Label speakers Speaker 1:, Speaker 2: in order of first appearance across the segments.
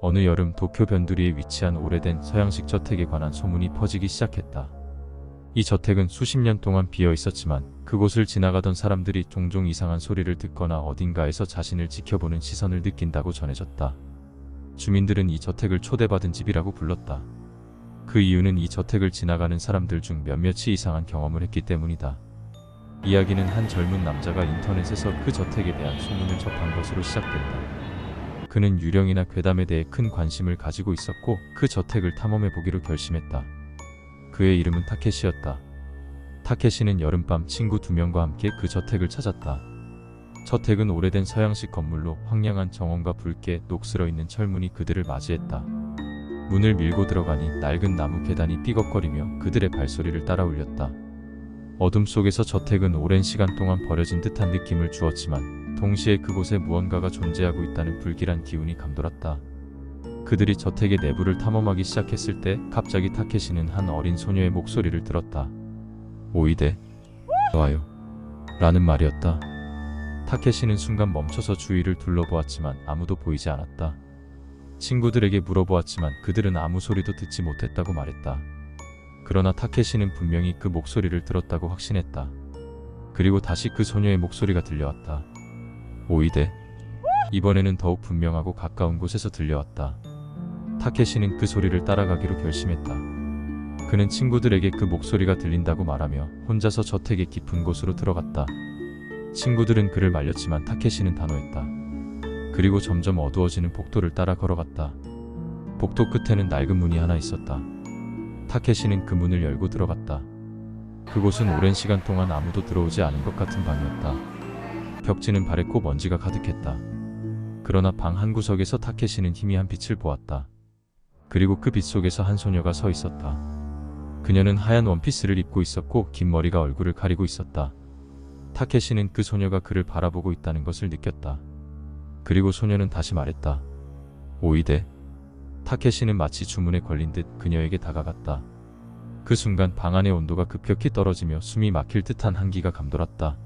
Speaker 1: 어느 여름 도쿄 변두리에 위치한 오래된 서양식 저택에 관한 소문이 퍼지기 시작했다. 이 저택은 수십 년 동안 비어 있었지만 그곳을 지나가던 사람들이 종종 이상한 소리를 듣거나 어딘가에서 자신을 지켜보는 시선을 느낀다고 전해졌다. 주민들은 이 저택을 초대받은 집이라고 불렀다. 그 이유는 이 저택을 지나가는 사람들 중 몇몇이 이상한 경험을 했기 때문이다. 이야기는 한 젊은 남자가 인터넷에서 그 저택에 대한 소문을 접한 것으로 시작된다. 그는 유령이나 괴담에 대해 큰 관심을 가지고 있었고 그 저택을 탐험해 보기로 결심했다. 그의 이름은 타케시였다. 타케시는 여름밤 친구 2명과 함께 그 저택을 찾았다. 저택은 오래된 서양식 건물로 황량한 정원과 붉게 녹슬어 있는 철문이 그들을 맞이했다. 문을 밀고 들어가니 낡은 나무 계단이 삐걱거리며 그들의 발소리를 따라 울렸다. 어둠 속에서 저택은 오랜 시간 동안 버려진 듯한 느낌을 주었지만 동시에 그곳에 무언가가 존재하고 있다는 불길한 기운이 감돌았다. 그들이 저택의 내부를 탐험하기 시작했을 때 갑자기 타케시는 한 어린 소녀의 목소리를 들었다. 오이데, 와요. 라는 말이었다. 타케시는 순간 멈춰서 주위를 둘러보았지만 아무도 보이지 않았다. 친구들에게 물어보았지만 그들은 아무 소리도 듣지 못했다고 말했다. 그러나 타케시는 분명히 그 목소리를 들었다고 확신했다. 그리고 다시 그 소녀의 목소리가 들려왔다. 오이데. 이번에는 더욱 분명하고 가까운 곳에서 들려왔다. 타케시는 그 소리를 따라가기로 결심했다. 그는 친구들에게 그 목소리가 들린다고 말하며 혼자서 저택의 깊은 곳으로 들어갔다. 친구들은 그를 말렸지만 타케시는 단호했다. 그리고 점점 어두워지는 복도를 따라 걸어갔다. 복도 끝에는 낡은 문이 하나 있었다. 타케시는 그 문을 열고 들어갔다. 그곳은 오랜 시간 동안 아무도 들어오지 않은 것 같은 방이었다. 벽지는 바랬고 먼지가 가득했다. 그러나 방 한 구석에서 타케시는 희미한 빛을 보았다. 그리고 그 빛 속에서 한 소녀가 서 있었다. 그녀는 하얀 원피스를 입고 있었고 긴 머리가 얼굴을 가리고 있었다. 타케시는 그 소녀가 그를 바라보고 있다는 것을 느꼈다. 그리고 소녀는 다시 말했다. 오이데. 타케시는 마치 주문에 걸린 듯 그녀에게 다가갔다. 그 순간 방 안의 온도가 급격히 떨어지며 숨이 막힐 듯한 한기가 감돌았다.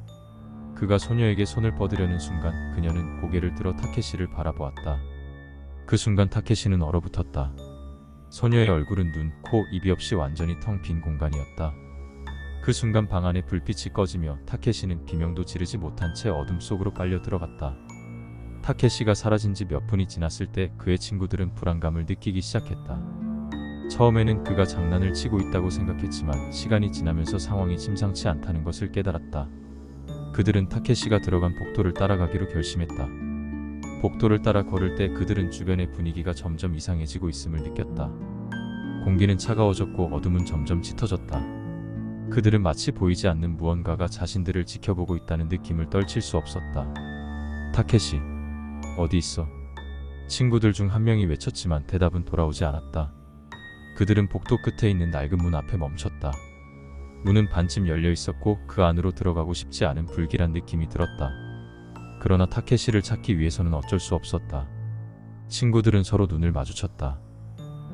Speaker 1: 그가 소녀에게 손을 뻗으려는 순간 그녀는 고개를 들어 타케시를 바라보았다. 그 순간 타케시는 얼어붙었다. 소녀의 얼굴은 눈, 코, 입이 없이 완전히 텅 빈 공간이었다. 그 순간 방 안에 불빛이 꺼지며 타케시는 비명도 지르지 못한 채 어둠 속으로 빨려 들어갔다. 타케시가 사라진 지 몇 분이 지났을 때 그의 친구들은 불안감을 느끼기 시작했다. 처음에는 그가 장난을 치고 있다고 생각했지만 시간이 지나면서 상황이 심상치 않다는 것을 깨달았다. 그들은 타케시가 들어간 복도를 따라가기로 결심했다. 복도를 따라 걸을 때 그들은 주변의 분위기가 점점 이상해지고 있음을 느꼈다. 공기는 차가워졌고 어둠은 점점 짙어졌다. 그들은 마치 보이지 않는 무언가가 자신들을 지켜보고 있다는 느낌을 떨칠 수 없었다. 타케시, 어디 있어? 친구들 중 한 명이 외쳤지만 대답은 돌아오지 않았다. 그들은 복도 끝에 있는 낡은 문 앞에 멈췄다. 문은 반쯤 열려 있었고 그 안으로 들어가고 싶지 않은 불길한 느낌이 들었다. 그러나 타케시를 찾기 위해서는 어쩔 수 없었다. 친구들은 서로 눈을 마주쳤다.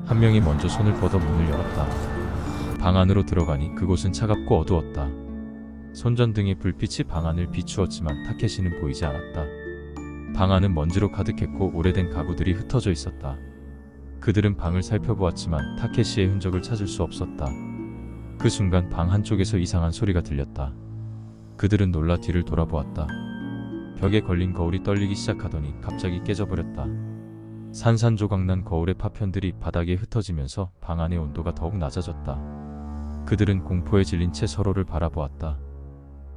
Speaker 1: 한 명이 먼저 손을 뻗어 문을 열었다. 방 안으로 들어가니 그곳은 차갑고 어두웠다. 손전등의 불빛이 방 안을 비추었지만 타케시는 보이지 않았다. 방 안은 먼지로 가득했고 오래된 가구들이 흩어져 있었다. 그들은 방을 살펴보았지만 타케시의 흔적을 찾을 수 없었다. 그 순간 방 한쪽에서 이상한 소리가 들렸다. 그들은 놀라 뒤를 돌아보았다. 벽에 걸린 거울이 떨리기 시작하더니 갑자기 깨져버렸다. 산산조각난 거울의 파편들이 바닥에 흩어지면서 방 안의 온도가 더욱 낮아졌다. 그들은 공포에 질린 채 서로를 바라보았다.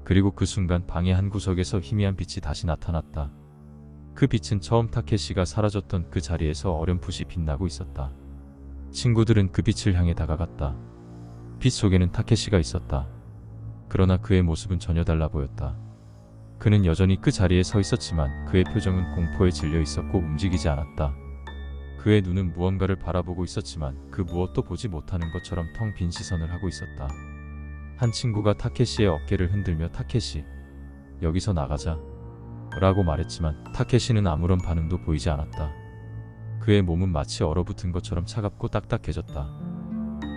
Speaker 1: 그리고 그 순간 방의 한 구석에서 희미한 빛이 다시 나타났다. 그 빛은 처음 타케시가 사라졌던 그 자리에서 어렴풋이 빛나고 있었다. 친구들은 그 빛을 향해 다가갔다. 빛 속에는 타케시가 있었다. 그러나 그의 모습은 전혀 달라 보였다. 그는 여전히 그 자리에 서 있었지만 그의 표정은 공포에 질려 있었고 움직이지 않았다. 그의 눈은 무언가를 바라보고 있었지만 그 무엇도 보지 못하는 것처럼 텅 빈 시선을 하고 있었다. 한 친구가 타케시의 어깨를 흔들며 타케시, 여기서 나가자 라고 말했지만 타케시는 아무런 반응도 보이지 않았다. 그의 몸은 마치 얼어붙은 것처럼 차갑고 딱딱해졌다.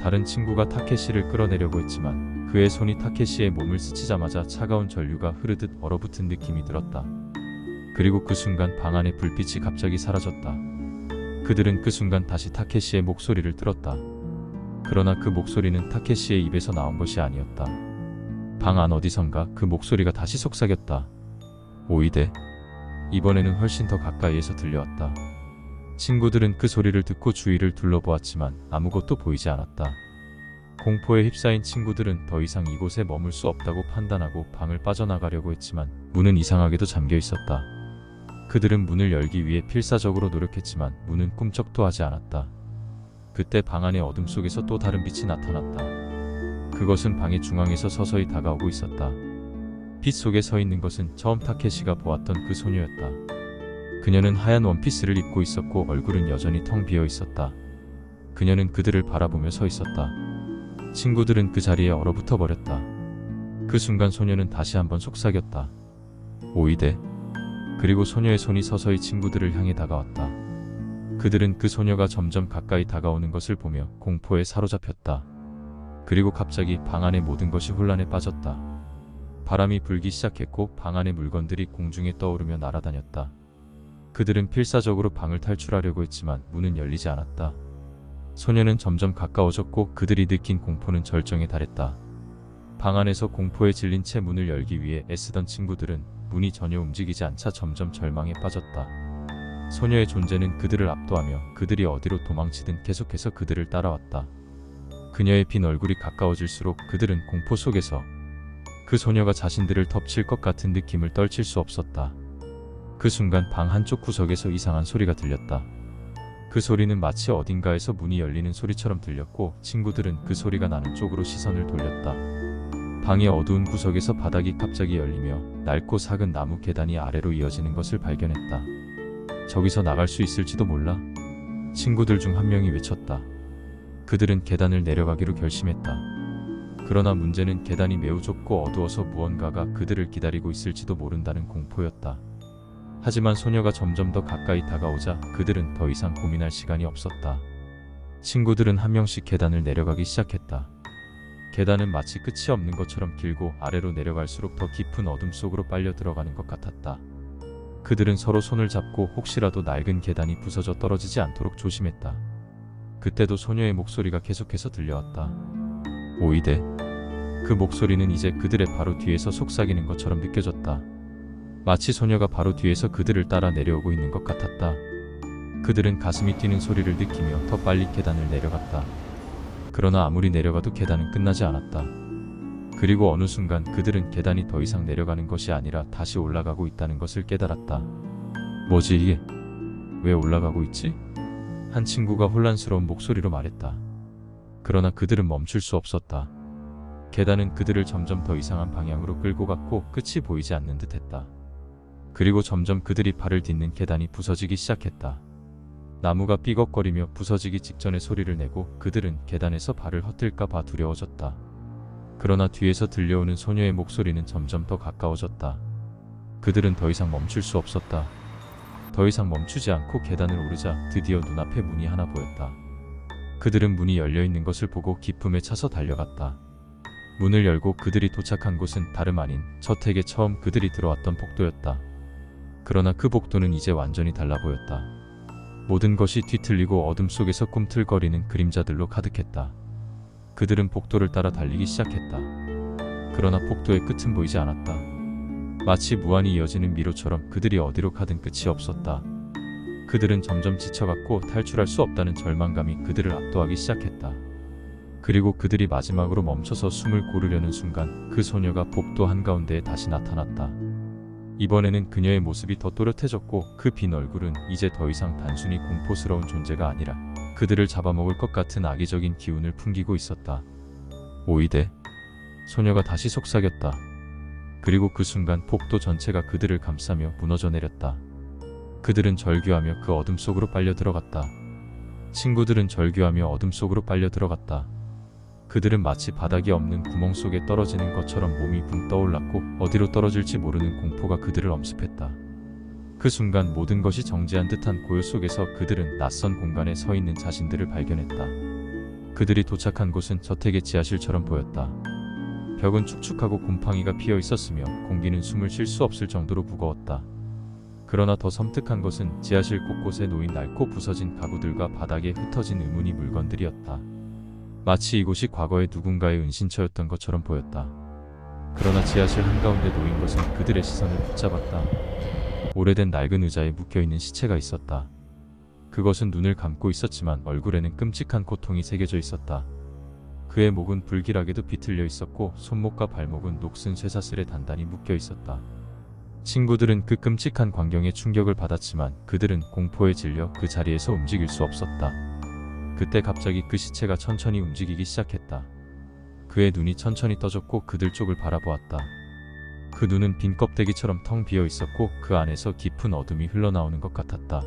Speaker 1: 다른 친구가 타케시를 끌어내려고 했지만 그의 손이 타케시의 몸을 스치자마자 차가운 전류가 흐르듯 얼어붙은 느낌이 들었다. 그리고 그 순간 방 안의 불빛이 갑자기 사라졌다. 그들은 그 순간 다시 타케시의 목소리를 들었다. 그러나 그 목소리는 타케시의 입에서 나온 것이 아니었다. 방 안 어디선가 그 목소리가 다시 속삭였다. 오이데. 이번에는 훨씬 더 가까이에서 들려왔다. 친구들은 그 소리를 듣고 주위를 둘러보았지만 아무것도 보이지 않았다. 공포에 휩싸인 친구들은 더 이상 이곳에 머물 수 없다고 판단하고 방을 빠져나가려고 했지만 문은 이상하게도 잠겨 있었다. 그들은 문을 열기 위해 필사적으로 노력했지만 문은 꿈쩍도 하지 않았다. 그때 방 안의 어둠 속에서 또 다른 빛이 나타났다. 그것은 방의 중앙에서 서서히 다가오고 있었다. 빛 속에 서 있는 것은 처음 타케시가 보았던 그 소녀였다. 그녀는 하얀 원피스를 입고 있었고 얼굴은 여전히 텅 비어 있었다. 그녀는 그들을 바라보며 서 있었다. 친구들은 그 자리에 얼어붙어 버렸다. 그 순간 소녀는 다시 한번 속삭였다. 오이데. 그리고 소녀의 손이 서서히 친구들을 향해 다가왔다. 그들은 그 소녀가 점점 가까이 다가오는 것을 보며 공포에 사로잡혔다. 그리고 갑자기 방 안의 모든 것이 혼란에 빠졌다. 바람이 불기 시작했고 방 안의 물건들이 공중에 떠오르며 날아다녔다. 그들은 필사적으로 방을 탈출하려고 했지만 문은 열리지 않았다. 소녀는 점점 가까워졌고 그들이 느낀 공포는 절정에 달했다. 방 안에서 공포에 질린 채 문을 열기 위해 애쓰던 친구들은 문이 전혀 움직이지 않자 점점 절망에 빠졌다. 소녀의 존재는 그들을 압도하며 그들이 어디로 도망치든 계속해서 그들을 따라왔다. 그녀의 빈 얼굴이 가까워질수록 그들은 공포 속에서 그 소녀가 자신들을 덮칠 것 같은 느낌을 떨칠 수 없었다. 그 순간 방 한쪽 구석에서 이상한 소리가 들렸다. 그 소리는 마치 어딘가에서 문이 열리는 소리처럼 들렸고 친구들은 그 소리가 나는 쪽으로 시선을 돌렸다. 방의 어두운 구석에서 바닥이 갑자기 열리며 낡고 작은 나무 계단이 아래로 이어지는 것을 발견했다. 저기서 나갈 수 있을지도 몰라. 친구들 중 한 명이 외쳤다. 그들은 계단을 내려가기로 결심했다. 그러나 문제는 계단이 매우 좁고 어두워서 무언가가 그들을 기다리고 있을지도 모른다는 공포였다. 하지만 소녀가 점점 더 가까이 다가오자 그들은 더 이상 고민할 시간이 없었다. 친구들은 한 명씩 계단을 내려가기 시작했다. 계단은 마치 끝이 없는 것처럼 길고 아래로 내려갈수록 더 깊은 어둠 속으로 빨려 들어가는 것 같았다. 그들은 서로 손을 잡고 혹시라도 낡은 계단이 부서져 떨어지지 않도록 조심했다. 그때도 소녀의 목소리가 계속해서 들려왔다. 오이데. 그 목소리는 이제 그들의 바로 뒤에서 속삭이는 것처럼 느껴졌다. 마치 소녀가 바로 뒤에서 그들을 따라 내려오고 있는 것 같았다. 그들은 가슴이 뛰는 소리를 느끼며 더 빨리 계단을 내려갔다. 그러나 아무리 내려가도 계단은 끝나지 않았다. 그리고 어느 순간 그들은 계단이 더 이상 내려가는 것이 아니라 다시 올라가고 있다는 것을 깨달았다. 뭐지 이게? 왜 올라가고 있지? 한 친구가 혼란스러운 목소리로 말했다. 그러나 그들은 멈출 수 없었다. 계단은 그들을 점점 더 이상한 방향으로 끌고 갔고 끝이 보이지 않는 듯 했다. 그리고 점점 그들이 발을 딛는 계단이 부서지기 시작했다. 나무가 삐걱거리며 부서지기 직전에 소리를 내고 그들은 계단에서 발을 헛들까 봐 두려워졌다. 그러나 뒤에서 들려오는 소녀의 목소리는 점점 더 가까워졌다. 그들은 더 이상 멈출 수 없었다. 더 이상 멈추지 않고 계단을 오르자 드디어 눈앞에 문이 하나 보였다. 그들은 문이 열려있는 것을 보고 기쁨에 차서 달려갔다. 문을 열고 그들이 도착한 곳은 다름 아닌 저택에 처음 그들이 들어왔던 복도였다. 그러나 그 복도는 이제 완전히 달라 보였다. 모든 것이 뒤틀리고 어둠 속에서 꿈틀거리는 그림자들로 가득했다. 그들은 복도를 따라 달리기 시작했다. 그러나 복도의 끝은 보이지 않았다. 마치 무한히 이어지는 미로처럼 그들이 어디로 가든 끝이 없었다. 그들은 점점 지쳐갔고 탈출할 수 없다는 절망감이 그들을 압도하기 시작했다. 그리고 그들이 마지막으로 멈춰서 숨을 고르려는 순간 그 소녀가 복도 한가운데에 다시 나타났다. 이번에는 그녀의 모습이 더 또렷해졌고 그 빈 얼굴은 이제 더 이상 단순히 공포스러운 존재가 아니라 그들을 잡아먹을 것 같은 악의적인 기운을 풍기고 있었다. 오이데. 소녀가 다시 속삭였다. 그리고 그 순간 복도 전체가 그들을 감싸며 무너져 내렸다. 그들은 절규하며 그 어둠 속으로 빨려 들어갔다. 친구들은 절규하며 어둠 속으로 빨려 들어갔다. 그들은 마치 바닥이 없는 구멍 속에 떨어지는 것처럼 몸이 붕 떠올랐고 어디로 떨어질지 모르는 공포가 그들을 엄습했다. 그 순간 모든 것이 정지한 듯한 고요 속에서 그들은 낯선 공간에 서 있는 자신들을 발견했다. 그들이 도착한 곳은 저택의 지하실처럼 보였다. 벽은 축축하고 곰팡이가 피어 있었으며 공기는 숨을 쉴 수 없을 정도로 무거웠다. 그러나 더 섬뜩한 것은 지하실 곳곳에 놓인 낡고 부서진 가구들과 바닥에 흩어진 의문의 물건들이었다. 마치 이곳이 과거에 누군가의 은신처였던 것처럼 보였다. 그러나 지하실 한가운데 놓인 것은 그들의 시선을 붙잡았다. 오래된 낡은 의자에 묶여있는 시체가 있었다. 그것은 눈을 감고 있었지만 얼굴에는 끔찍한 고통이 새겨져 있었다. 그의 목은 불길하게도 비틀려 있었고 손목과 발목은 녹슨 쇠사슬에 단단히 묶여 있었다. 친구들은 그 끔찍한 광경에 충격을 받았지만 그들은 공포에 질려 그 자리에서 움직일 수 없었다. 그때 갑자기 그 시체가 천천히 움직이기 시작했다. 그의 눈이 천천히 떠졌고 그들 쪽을 바라보았다. 그 눈은 빈 껍데기처럼 텅 비어 있었고 그 안에서 깊은 어둠이 흘러나오는 것 같았다.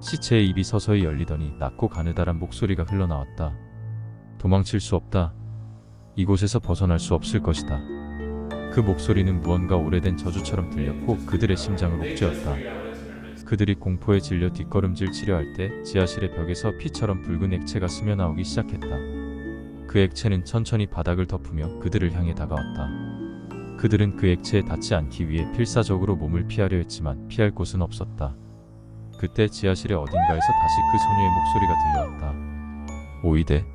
Speaker 1: 시체의 입이 서서히 열리더니 낮고 가느다란 목소리가 흘러나왔다. 도망칠 수 없다. 이곳에서 벗어날 수 없을 것이다. 그 목소리는 무언가 오래된 저주처럼 들렸고 그들의 심장을 옥죄었다. 그들이 공포에 질려 뒷걸음질 치려 할 때 지하실의 벽에서 피처럼 붉은 액체가 스며나오기 시작했다. 그 액체는 천천히 바닥을 덮으며 그들을 향해 다가왔다. 그들은 그 액체에 닿지 않기 위해 필사적으로 몸을 피하려 했지만 피할 곳은 없었다. 그때 지하실의 어딘가에서 다시 그 소녀의 목소리가 들려왔다. 오이데.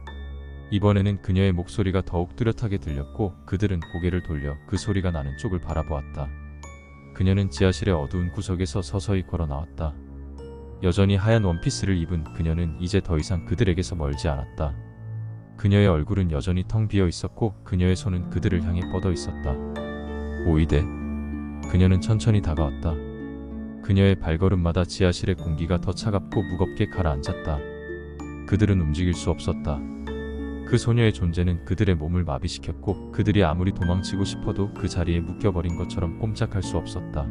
Speaker 1: 이번에는 그녀의 목소리가 더욱 뚜렷하게 들렸고 그들은 고개를 돌려 그 소리가 나는 쪽을 바라보았다. 그녀는 지하실의 어두운 구석에서 서서히 걸어 나왔다. 여전히 하얀 원피스를 입은 그녀는 이제 더 이상 그들에게서 멀지 않았다. 그녀의 얼굴은 여전히 텅 비어 있었고 그녀의 손은 그들을 향해 뻗어 있었다. 오이데. 그녀는 천천히 다가왔다. 그녀의 발걸음마다 지하실의 공기가 더 차갑고 무겁게 가라앉았다. 그들은 움직일 수 없었다. 그 소녀의 존재는 그들의 몸을 마비시켰고 그들이 아무리 도망치고 싶어도 그 자리에 묶여버린 것처럼 꼼짝할 수 없었다.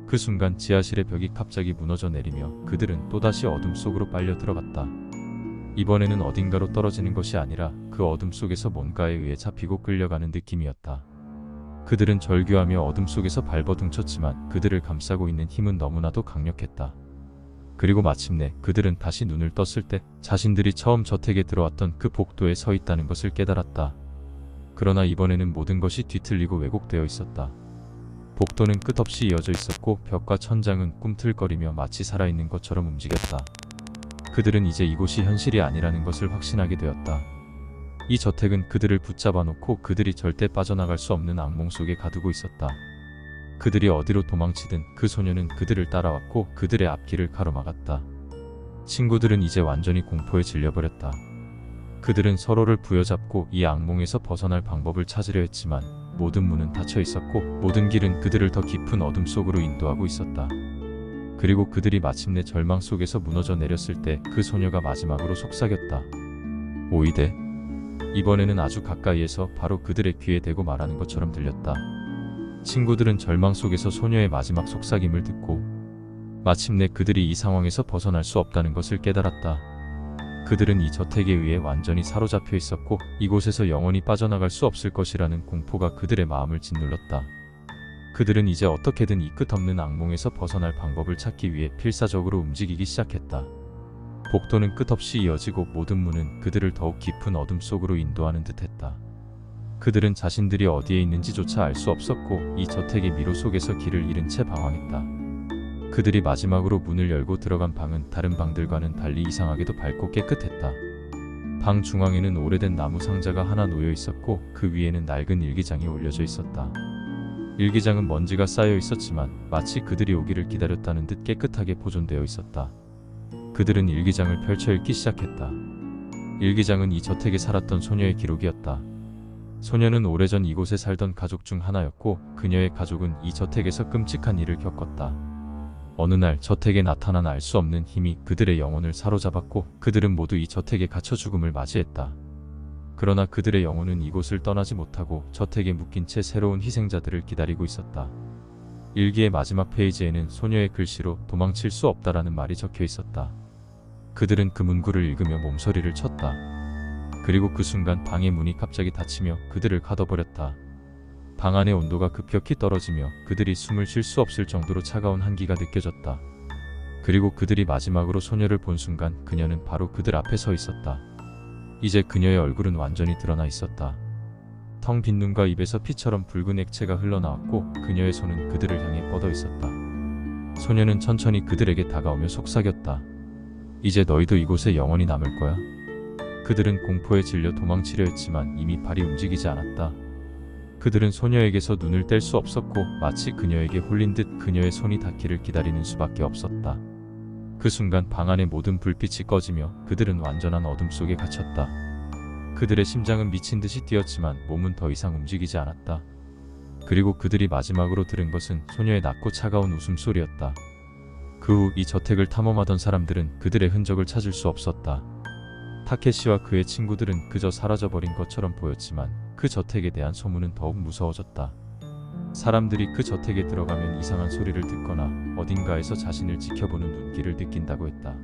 Speaker 1: 그 순간 지하실의 벽이 갑자기 무너져 내리며 그들은 또다시 어둠 속으로 빨려 들어갔다. 이번에는 어딘가로 떨어지는 것이 아니라 그 어둠 속에서 뭔가에 의해 잡히고 끌려가는 느낌이었다. 그들은 절규하며 어둠 속에서 발버둥쳤지만 그들을 감싸고 있는 힘은 너무나도 강력했다. 그리고 마침내 그들은 다시 눈을 떴을 때 자신들이 처음 저택에 들어왔던 그 복도에 서 있다는 것을 깨달았다. 그러나 이번에는 모든 것이 뒤틀리고 왜곡되어 있었다. 복도는 끝없이 이어져 있었고 벽과 천장은 꿈틀거리며 마치 살아있는 것처럼 움직였다. 그들은 이제 이곳이 현실이 아니라는 것을 확신하게 되었다. 이 저택은 그들을 붙잡아 놓고 그들이 절대 빠져나갈 수 없는 악몽 속에 가두고 있었다. 그들이 어디로 도망치든 그 소녀는 그들을 따라왔고 그들의 앞길을 가로막았다. 친구들은 이제 완전히 공포에 질려버렸다. 그들은 서로를 부여잡고 이 악몽에서 벗어날 방법을 찾으려 했지만 모든 문은 닫혀 있었고 모든 길은 그들을 더 깊은 어둠 속으로 인도하고 있었다. 그리고 그들이 마침내 절망 속에서 무너져 내렸을 때 그 소녀가 마지막으로 속삭였다. 오이데. 이번에는 아주 가까이에서 바로 그들의 귀에 대고 말하는 것처럼 들렸다. 친구들은 절망 속에서 소녀의 마지막 속삭임을 듣고 마침내 그들이 이 상황에서 벗어날 수 없다는 것을 깨달았다. 그들은 이 저택에 의해 완전히 사로잡혀 있었고 이곳에서 영원히 빠져나갈 수 없을 것이라는 공포가 그들의 마음을 짓눌렀다. 그들은 이제 어떻게든 이 끝없는 악몽에서 벗어날 방법을 찾기 위해 필사적으로 움직이기 시작했다. 복도는 끝없이 이어지고 모든 문은 그들을 더욱 깊은 어둠 속으로 인도하는 듯했다. 그들은 자신들이 어디에 있는지조차 알 수 없었고 이 저택의 미로 속에서 길을 잃은 채 방황했다. 그들이 마지막으로 문을 열고 들어간 방은 다른 방들과는 달리 이상하게도 밝고 깨끗했다. 방 중앙에는 오래된 나무 상자가 하나 놓여 있었고 그 위에는 낡은 일기장이 올려져 있었다. 일기장은 먼지가 쌓여 있었지만 마치 그들이 오기를 기다렸다는 듯 깨끗하게 보존되어 있었다. 그들은 일기장을 펼쳐 읽기 시작했다. 일기장은 이 저택에 살았던 소녀의 기록이었다. 소녀는 오래전 이곳에 살던 가족 중 하나였고 그녀의 가족은 이 저택에서 끔찍한 일을 겪었다. 어느 날 저택에 나타난 알 수 없는 힘이 그들의 영혼을 사로잡았고 그들은 모두 이 저택에 갇혀 죽음을 맞이했다. 그러나 그들의 영혼은 이곳을 떠나지 못하고 저택에 묶인 채 새로운 희생자들을 기다리고 있었다. 일기의 마지막 페이지에는 소녀의 글씨로 도망칠 수 없다라는 말이 적혀 있었다. 그들은 그 문구를 읽으며 몸서리를 쳤다. 그리고 그 순간 방의 문이 갑자기 닫히며 그들을 가둬버렸다. 방 안의 온도가 급격히 떨어지며 그들이 숨을 쉴 수 없을 정도로 차가운 한기가 느껴졌다. 그리고 그들이 마지막으로 소녀를 본 순간 그녀는 바로 그들 앞에 서 있었다. 이제 그녀의 얼굴은 완전히 드러나 있었다. 텅 빈 눈과 입에서 피처럼 붉은 액체가 흘러나왔고 그녀의 손은 그들을 향해 뻗어 있었다. 소녀는 천천히 그들에게 다가오며 속삭였다. 이제 너희도 이곳에 영원히 남을 거야. 그들은 공포에 질려 도망치려 했지만 이미 발이 움직이지 않았다. 그들은 소녀에게서 눈을 뗄 수 없었고 마치 그녀에게 홀린 듯 그녀의 손이 닿기를 기다리는 수밖에 없었다. 그 순간 방 안의 모든 불빛이 꺼지며 그들은 완전한 어둠 속에 갇혔다. 그들의 심장은 미친 듯이 뛰었지만 몸은 더 이상 움직이지 않았다. 그리고 그들이 마지막으로 들은 것은 소녀의 낮고 차가운 웃음소리였다. 그 후 이 저택을 탐험하던 사람들은 그들의 흔적을 찾을 수 없었다. 타케시와 그의 친구들은 그저 사라져버린 것처럼 보였지만 그 저택에 대한 소문은 더욱 무서워졌다. 사람들이 그 저택에 들어가면 이상한 소리를 듣거나 어딘가에서 자신을 지켜보는 눈길을 느낀다고 했다.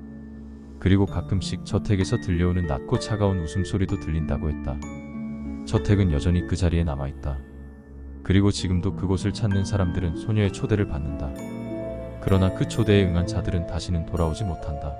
Speaker 1: 그리고 가끔씩 저택에서 들려오는 낮고 차가운 웃음소리도 들린다고 했다. 저택은 여전히 그 자리에 남아있다. 그리고 지금도 그곳을 찾는 사람들은 소녀의 초대를 받는다. 그러나 그 초대에 응한 자들은 다시는 돌아오지 못한다.